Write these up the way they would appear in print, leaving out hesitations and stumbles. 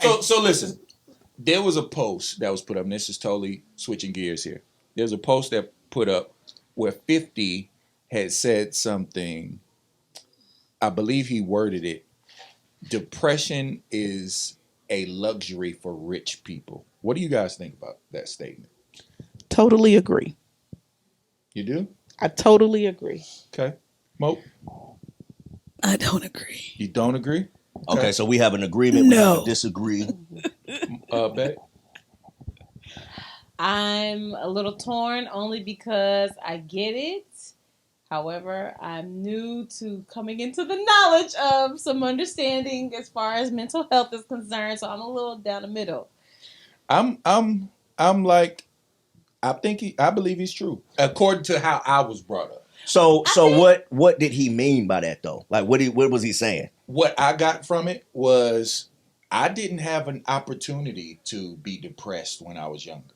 So listen, there was a post that was put up, and this is totally switching gears here. There's a post that put up where 50 had said something, I believe he worded it, depression is a luxury for rich people. What do you guys think about that statement? Totally agree. You do? I totally agree. Okay. Mo, I don't agree. you don't agree? Okay, so we have an agreement. We have a No. disagree. Bet. I'm a little torn only because I get it. However, I'm new to coming into the knowledge of some understanding as far as mental health is concerned, so I'm a little down the middle. I'm like, I believe he's true according to how I was brought up. So what did he mean by that though? Like what was he saying? What I got from it was I didn't have an opportunity to be depressed when I was younger.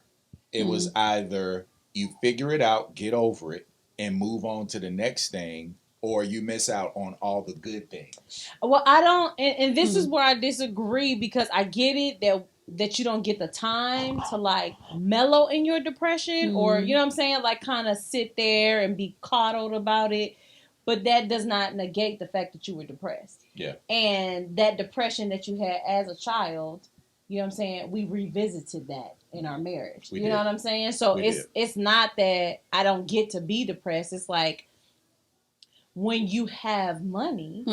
It was either you figure it out, get over it, and move on to the next thing, or you miss out on all the good things. Well, I don't, and this is where I disagree because I get it that you don't get the time to like mellow in your depression or you know what I'm saying, like kind of sit there and be coddled about it, but that does not negate the fact that you were depressed. Yeah. And that depression that you had as a child, you know what I'm saying, we revisited that in our marriage. You know what I'm saying? So it's not that I don't get to be depressed. It's like when you have money,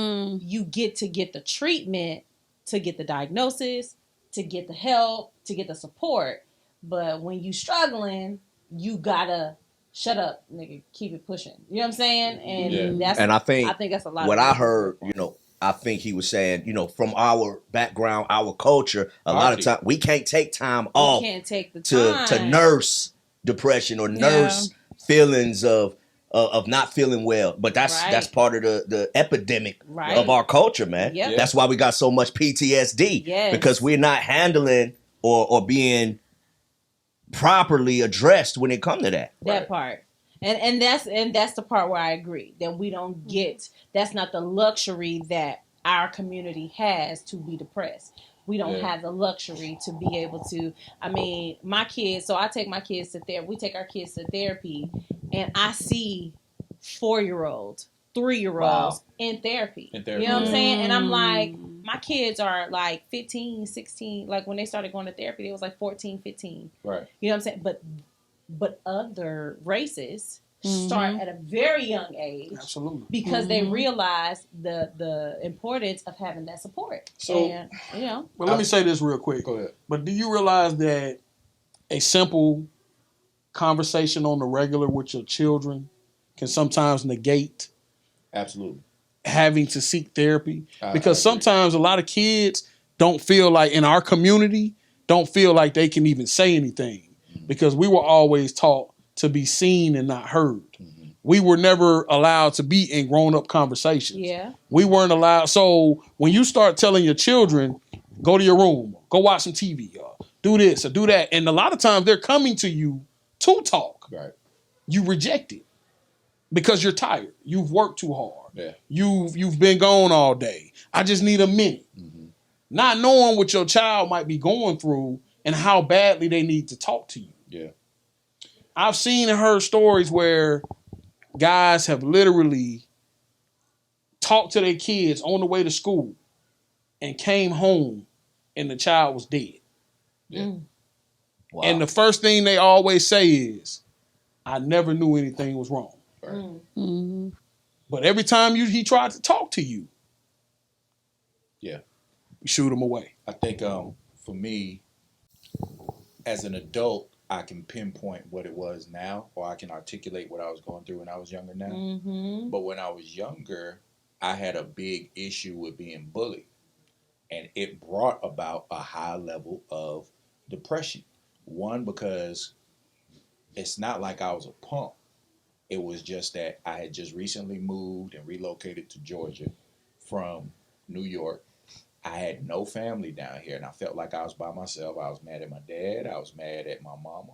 you get the treatment, to get the diagnosis, to get the help, to get the support. But when you struggling, you gotta shut up, nigga, keep it pushing. You know what I'm saying? And I think that's a lot. What I heard, I think he was saying, from our background, our culture, a lot of time we can't take time off. We can't take the time to nurse depression or nurse feelings of not feeling well. But that's part of the epidemic of our culture, man. Yep. That's why we got so much PTSD because we're not handling or being properly addressed when it comes to that. That part. And that's the part where I agree that we don't get, that's not the luxury that our community has to be depressed. We don't have the luxury to be able to, I mean, my kids, so I take my kids to therapy, we take our kids to therapy, and I see 4-year-olds, 3-year-olds in therapy. You know what I'm saying? And I'm like, my kids are like 15, 16, like when they started going to therapy, they was like 14, 15. Right. You know what I'm saying? But other races start at a very young age. Absolutely. Because they realize the importance of having that support. So, and, well, let me say this real quick. Go ahead. But do you realize that a simple conversation on the regular with your children can sometimes negate Absolutely having to seek therapy? Because sometimes a lot of kids don't feel like, in our community, don't feel like they can even say anything. Because we were always taught to be seen and not heard. We were never allowed to be in grown-up conversations. Yeah. We weren't allowed. So when you start telling your children, go to your room, go watch some TV, or do this or do that, and a lot of times they're coming to you to talk. Right. You reject it because you're tired. You've worked too hard. Yeah. You've been gone all day. I just need a minute. Not knowing what your child might be going through and how badly they need to talk to you. Yeah. I've seen and heard stories where guys have literally talked to their kids on the way to school and came home and the child was dead. Yeah. Wow. And the first thing they always say is, I never knew anything was wrong. Right. But every time he tried to talk to you, you shoot him away. I think for me, as an adult, I can pinpoint what it was now, or I can articulate what I was going through when I was younger now. But when I was younger, I had a big issue with being bullied. And it brought about a high level of depression. One, because it's not like I was a punk. It was just that I had just recently moved and relocated to Georgia from New York. I had no family down here, and I felt like I was by myself. I was mad at my dad. I was mad at my mama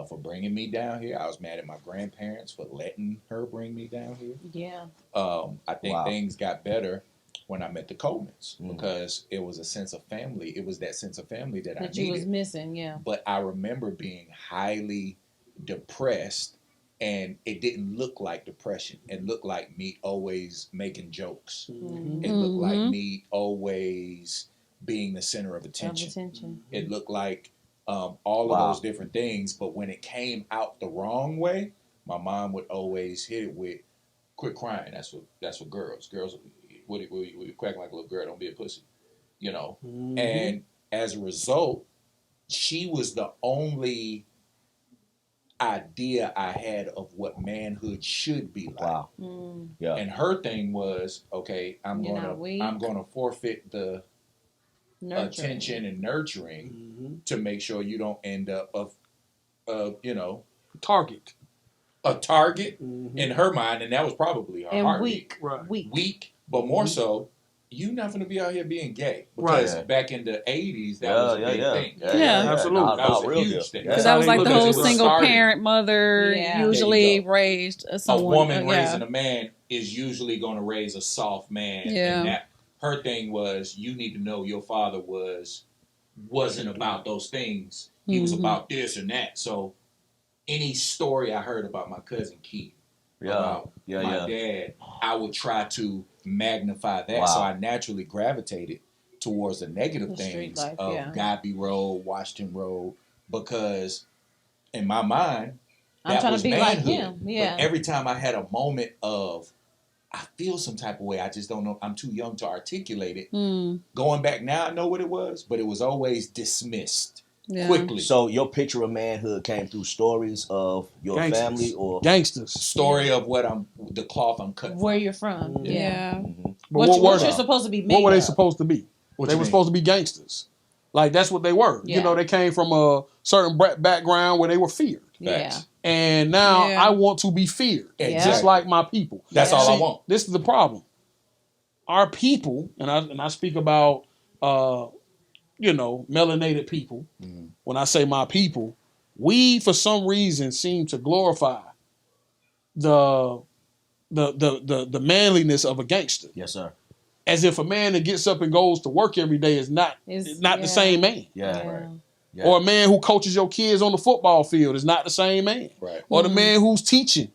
for bringing me down here. I was mad at my grandparents for letting her bring me down here. Yeah. I think things got better when I met the Colemans, because it was a sense of family. It was that sense of family that I needed. you was missing, yeah. But I remember being highly depressed, and it didn't look like depression. It looked like me always making jokes. It looked like me always being the center of attention. It looked like all of those different things. But when it came out the wrong way, my mom would always hit it with, "Quit crying. That's what girls. What you crack like a little girl? Don't be a pussy." You know. And as a result, she was the only idea I had of what manhood should be like. Wow. Yeah. And her thing was, okay, I'm gonna forfeit the attention and nurturing to make sure you don't end up target. A target in her mind, and that was probably her heartbeat. Weak, but more so, you're not going to be out here being gay. Because back in the 80s, that was a big thing. Yeah. Absolutely. That was a huge thing. Because that was like the whole single parent mother usually raised someone. A woman raising a man is usually going to raise a soft man. Yeah. And that, her thing was, you need to know your father wasn't about those things. He was about this and that. So any story I heard about my cousin Keith, about my dad, I would try to magnify that. So I naturally gravitated towards the negative things of Godby Road, Washington Road, because in my mind, I'm trying to be manhood. like him. Yeah. But every time I had a moment of, I feel some type of way, I just don't know, I'm too young to articulate it. Going back now, I know what it was, but it was always dismissed quickly. So your picture of manhood came through stories of your family or gangsters. Story of the cloth I'm cut from. Where you're from. Yeah. But what you're supposed to be made What were they of? supposed to be? They were supposed to be gangsters. Like, that's what they were. Yeah. You know, they came from a certain background where they were feared. Yeah. And now I want to be feared, just like my people. That's all I want. This is the problem. Our people, and I speak about, melanated people. When I say my people, we for some reason seem to glorify the manliness of a gangster. Yes, sir. As if a man that gets up and goes to work every day is not the same man. Yeah. Or a man who coaches your kids on the football field is not the same man. Right. Or the man who's teaching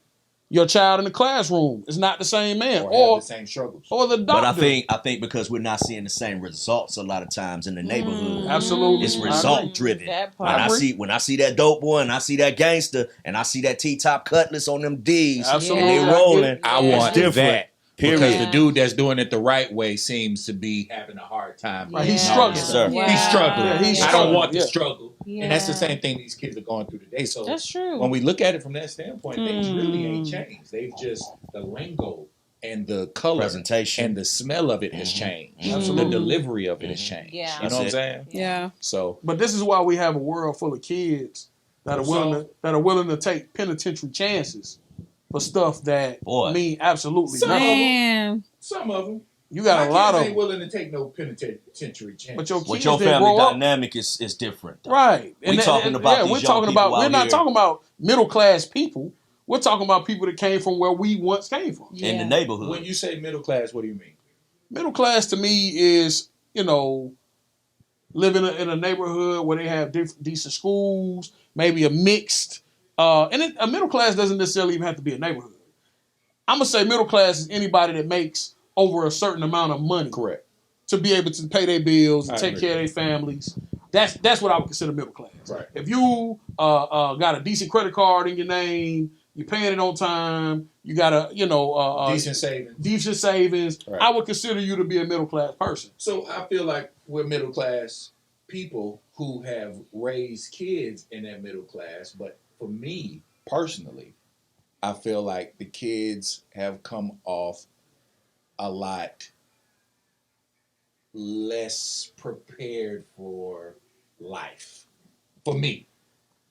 your child in the classroom is not the same man. Or have the same struggles. Or the doctor. But I think because we're not seeing the same results a lot of times in the neighborhood. Absolutely. It's result driven. When I see that dope boy and I see that gangster and I see that T-top Cutlass on them D's and they rolling, I want that. Period. Because the dude that's doing it the right way seems to be having a hard time. Right. He's struggling. Yes, sir. He's struggling. Yeah, he's I struggling. don't want the struggle. And that's the same thing these kids are going through today. So that's true. When we look at it from that standpoint, things really ain't changed. They've just, the lingo and the color presentation and the smell of it has changed. Absolutely. The delivery of it has changed. Yeah. You know what I'm saying? Yeah. So, but this is why we have a world full of kids that are willing to take penitentiary chances for stuff that mean absolutely nothing. Some of them. You got a lot of them. Ain't willing to take no penitentiary chance. But your family dynamic is different. Though. Right. We're talking about these young people we're not talking about middle class people. We're talking about people that came from where we once came from. In the neighborhood. When you say middle class, what do you mean? Middle class to me is, living in a neighborhood where they have decent schools, maybe a mixed, and a middle class doesn't necessarily even have to be a neighborhood. I'm going to say middle class is anybody that makes over a certain amount of money. Correct. To be able to pay their bills and take care of their families. That's what I would consider middle class. Right. If you got a decent credit card in your name, you're paying it on time, you got a decent savings, right. I would consider you to be a middle class person. So I feel like we're middle class people who have raised kids in that middle class. But for me personally, I feel like the kids have come off a lot less prepared for life. For me.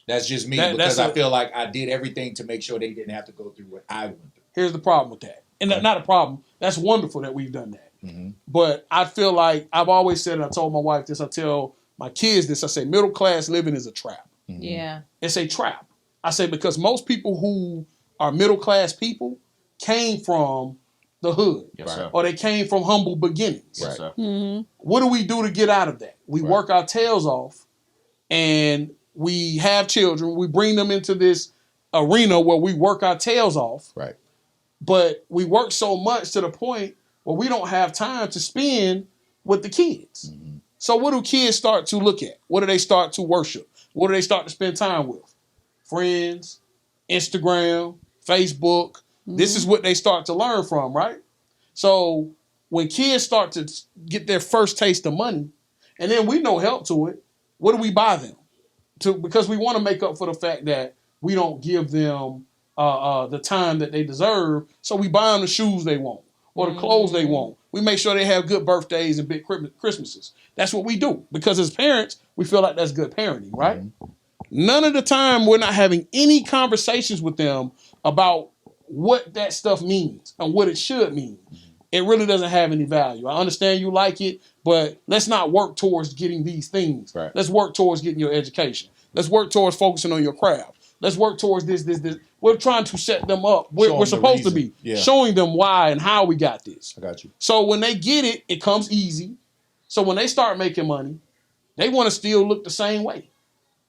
That's just me because I feel like I did everything to make sure they didn't have to go through what I went through. Here's the problem with that. And not a problem. That's wonderful that we've done that. Mm-hmm. But I feel like I've always said, and I told my wife this, I tell my kids this, I say middle class living is a trap. Mm-hmm. Yeah. It's a trap. I say because most people who are middle class people came from the hood. Yes, sir. Or they came from humble beginnings. Yes, sir. What do we do to get out of that? We work our tails off, and we have children. We bring them into this arena where we work our tails off. Right. But we work so much to the point where we don't have time to spend with the kids. Mm-hmm. So what do kids start to look at? What do they start to worship? What do they start to spend time with? Friends, Instagram, Facebook. Mm-hmm. This is what they start to learn from, right? So when kids start to get their first taste of money, and then we no help to it, what do we buy them? Because we want to make up for the fact that we don't give them the time that they deserve. So we buy them the shoes they want or the clothes they want. We make sure they have good birthdays and big Christmases. That's what we do. Because as parents, we feel like that's good parenting, right? Mm-hmm. None of the time we're not having any conversations with them about what that stuff means and what it should mean. Mm-hmm. It really doesn't have any value. I understand you like it, but let's not work towards getting these things. Right. Let's work towards getting your education. Let's work towards focusing on your craft. Let's work towards this. We're trying to set them up. We're supposed to be showing them why and how we got this. I got you. So when they get it, it comes easy. So when they start making money, they want to still look the same way.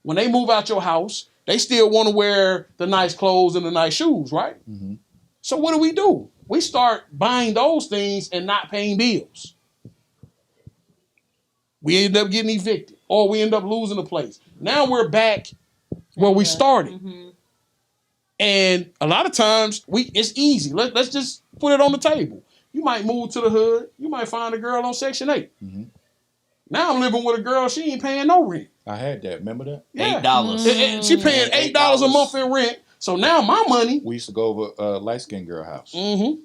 When they move out your house, they still want to wear the nice clothes and the nice shoes, right? Mm-hmm. So what do? We start buying those things and not paying bills. We end up getting evicted or we end up losing the place. Now we're back where we started. Mm-hmm. And a lot of times it's easy. Let's just put it on the table. You might move to the hood. You might find a girl on Section 8. Mm-hmm. Now I'm living with a girl. She ain't paying no rent. I had that. Remember that? Yeah. $8. She paying $8 a month in rent. So now my money. We used to go over a light-skinned girl house. Mm-hmm.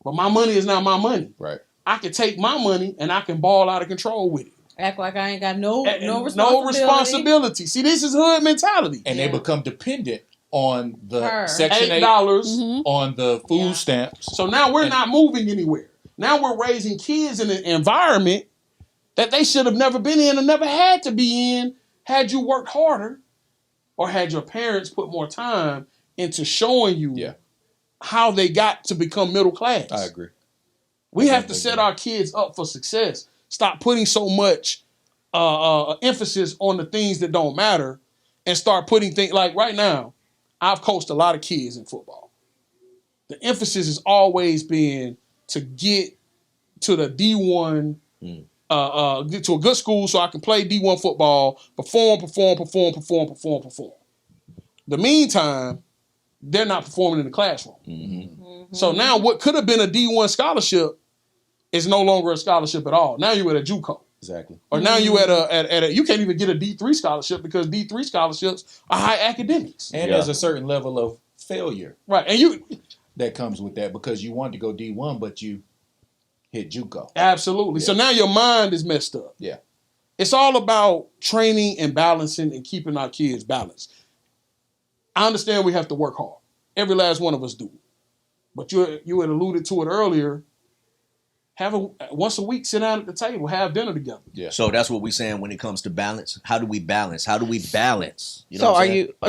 But my money is not my money. Right. I can take my money and I can ball out of control with it. Act like I ain't got no responsibility. No responsibility. See, this is hood mentality. And they become dependent on the Section $8, 8, on the food stamps. So now we're not moving anywhere. Now we're raising kids in an environment that they should have never been in and never had to be in had you worked harder or had your parents put more time into showing you how they got to become middle class. I agree. We have to set our kids up for success. Stop putting so much emphasis on the things that don't matter and start putting things like right now, I've coached a lot of kids in football. The emphasis has always been to get to the D1, get to a good school so I can play D1 football, perform. The meantime, they're not performing in the classroom. Mm-hmm. Mm-hmm. So now what could have been a D1 scholarship is no longer a scholarship at all. Now you're at a JUCO. Exactly. Or now you at a you can't even get a D3 scholarship because D3 scholarships are high academics. And there's a certain level of failure. Right. And that comes with that because you want to go D1, but you hit JUCO. Absolutely. Yeah. So now your mind is messed up. Yeah. It's all about training and balancing and keeping our kids balanced. I understand we have to work hard. Every last one of us do. But you had alluded to it earlier. Once a week, sit down at the table, have dinner together. Yeah. So that's what we're saying when it comes to balance. How do we balance? You know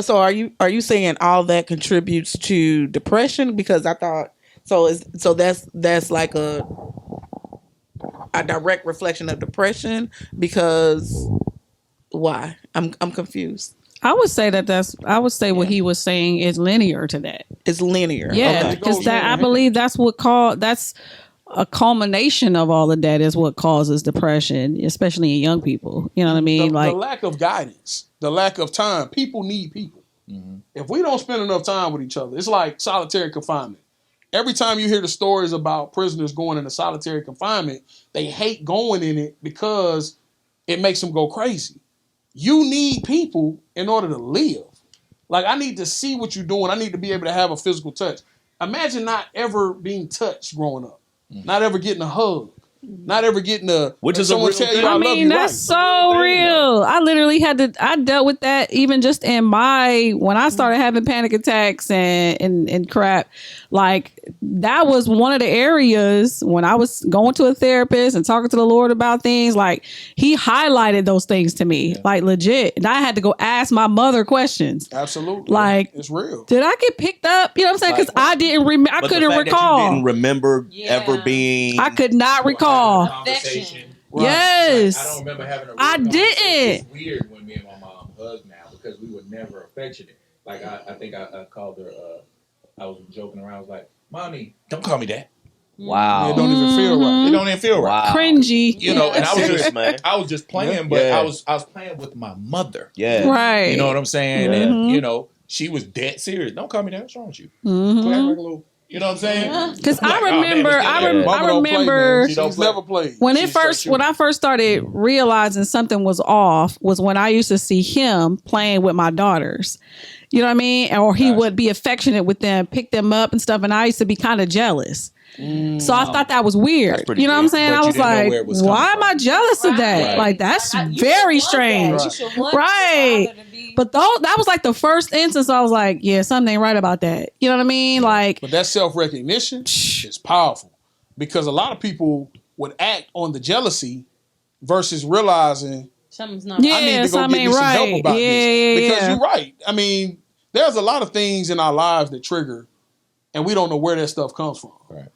so are you saying all that contributes to depression? Because I thought so that's like a direct reflection of depression. Because why? I'm confused. I would say what he was saying is linear to that. It's linear. Yeah, because I believe that's a culmination of all of that is what causes depression, especially in young people. You know what I mean? The lack of guidance, the lack of time. People need people. Mm-hmm. If we don't spend enough time with each other, it's like solitary confinement. Every time you hear the stories about prisoners going into solitary confinement, they hate going in it because it makes them go crazy. You need people in order to live. Like, I need to see what you're doing. I need to be able to have a physical touch. Imagine not ever being touched growing up. Not ever getting a hug. Not ever getting which is someone a real tell you thing. I love you. That's so real. I literally I dealt with that even just in when I started having panic attacks and crap. Like that was one of the areas when I was going to a therapist and talking to the Lord about things. Like he highlighted those things to me, like legit. And I had to go ask my mother questions. Absolutely. Like, it's real. did I get picked up? You know what I'm saying? Because I didn't remember. I couldn't recall. Didn't remember ever being. I could not recall. Conversation. Right. Yes. Like, I don't remember having a real I conversation. didn't. It's weird when me and my mom hug now because we were never affectionate. Like I think I called her. I was joking around. I was like, "Mommy, don't call me that. Wow. It don't even feel right. It don't even feel right." Wow. Cringy. You know, and I was Serious, just man. I was just playing, but Yeah. I was playing with my mother. Yeah. Right. You know what I'm saying? Yeah. And you know, she was dead serious. Don't call me that. What's wrong with you? Mm-hmm. Quit acting like a little. You know what I'm saying? Because I'm like, I oh, man, remember, let's get there. Mama I don't play, remember man. She's never played. when She's straight when I first started realizing something was off was when I used to see him playing with my daughters. You know what I mean? Or he would be affectionate with them, pick them up and stuff. And I used to be kind of jealous. So I thought that was weird. pretty You know what I'm weird. saying? But I you was didn't know like, where it was why coming am I from. jealous of that? Right. Like, that's You should very want strange. that. You should want Right. your father to be- But that was like the first instance I was like, yeah, something ain't right about that. You know what I mean? Like, But that self-recognition is powerful because a lot of people would act on the jealousy versus realizing something's not. Yeah. I need to go something get me ain't some help right. about Yeah, this. yeah, Because yeah. you're right. I mean, there's a lot of things in our lives that trigger and we don't know where that stuff comes from. Right.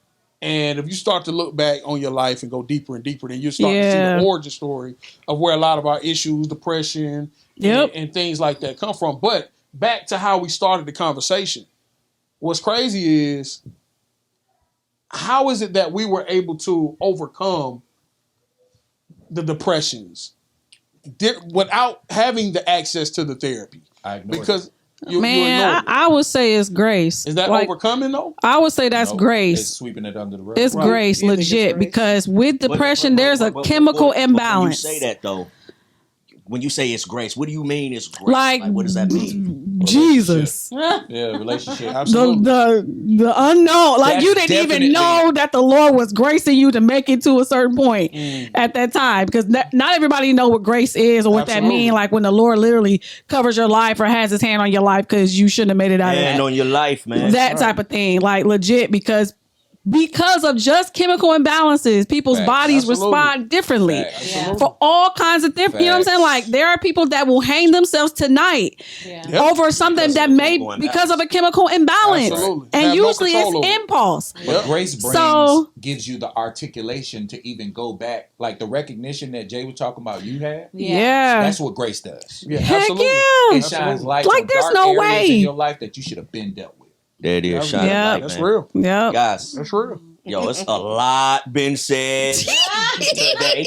And if you start to look back on your life and go deeper and deeper, then you start to see Yeah. the origin story of where a lot of our issues, depression, Yep. and things like that come from. But back to how we started the conversation. What's crazy is how is it that we were able to overcome the depressions without having the access to the therapy? I ignored Because you man, ignored it. I would say it's grace. Is that Like, overcoming though? I would say that's Nope. grace. It's sweeping it under the rug. It's Right. grace, You think it's legit, grace? because with depression, there's a chemical imbalance. When you say that though, when you say it's grace, what do you mean it's grace? Like, what does that mean? Jesus. Yeah, relationship. Absolutely. The unknown. Like, That's you didn't even definitely- know that the Lord was gracing you to make it to a certain point at that time. Because not everybody know what grace is or what that Absolutely. means. Like when the Lord literally covers your life or has his hand on your life because you shouldn't have made it out And of on your life, man. that type of thing. Like legit, because of just chemical imbalances, people's Facts. bodies Absolutely. respond differently Facts. Yeah. for all kinds of different. You know what I'm saying? Facts. Like there are people that will hang themselves tonight Yeah. Yep. over something Because that of a may chemical because of a chemical imbalance, Absolutely. and Have no usually control over it's it. impulse. But grace brings So- gives you the articulation to even go back, like the recognition that Jay was talking about. You had. Yeah, That's what grace does. Yeah, heck absolutely. yeah. It shines light Like, on there's dark no areas way. in your life that you should have been dealt with. There it is. That's- Shining Yeah. light, That's man. real. Yeah. Guys, That's real. yo, it's a lot been said today.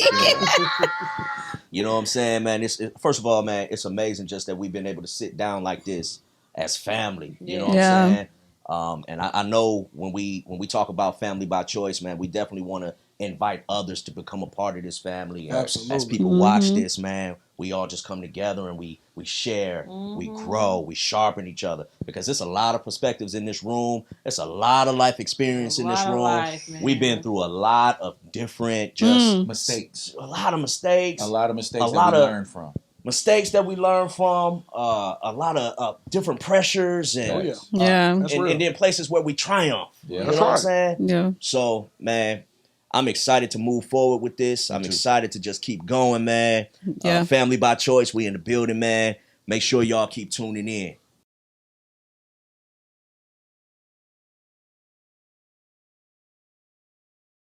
You know what I'm saying, man? First of all, man, it's amazing just that we've been able to sit down like this as family. You know what Yeah. I'm saying? And I know when we talk about family by choice, man, we definitely want to invite others to become a part of this family. And Absolutely. As people watch this, man, we all just come together and we share, we grow, we sharpen each other, because there's a lot of perspectives in this room. There's a lot of life experience in this lot of room. life, man. We've been through a lot of different, just Mistakes. a lot of mistakes. A lot of mistakes A that lot we of- learned from. Mistakes that we learn from, a lot of different pressures, and, Oh yeah. Yeah. That's real. and then places where we triumph. Yeah. You That's know what I'm right. saying? Yeah. So, man, I'm excited to move forward with this. I'm too. excited to just keep going, man. Yeah. Family by choice, we in the building, man. Make sure y'all keep tuning in.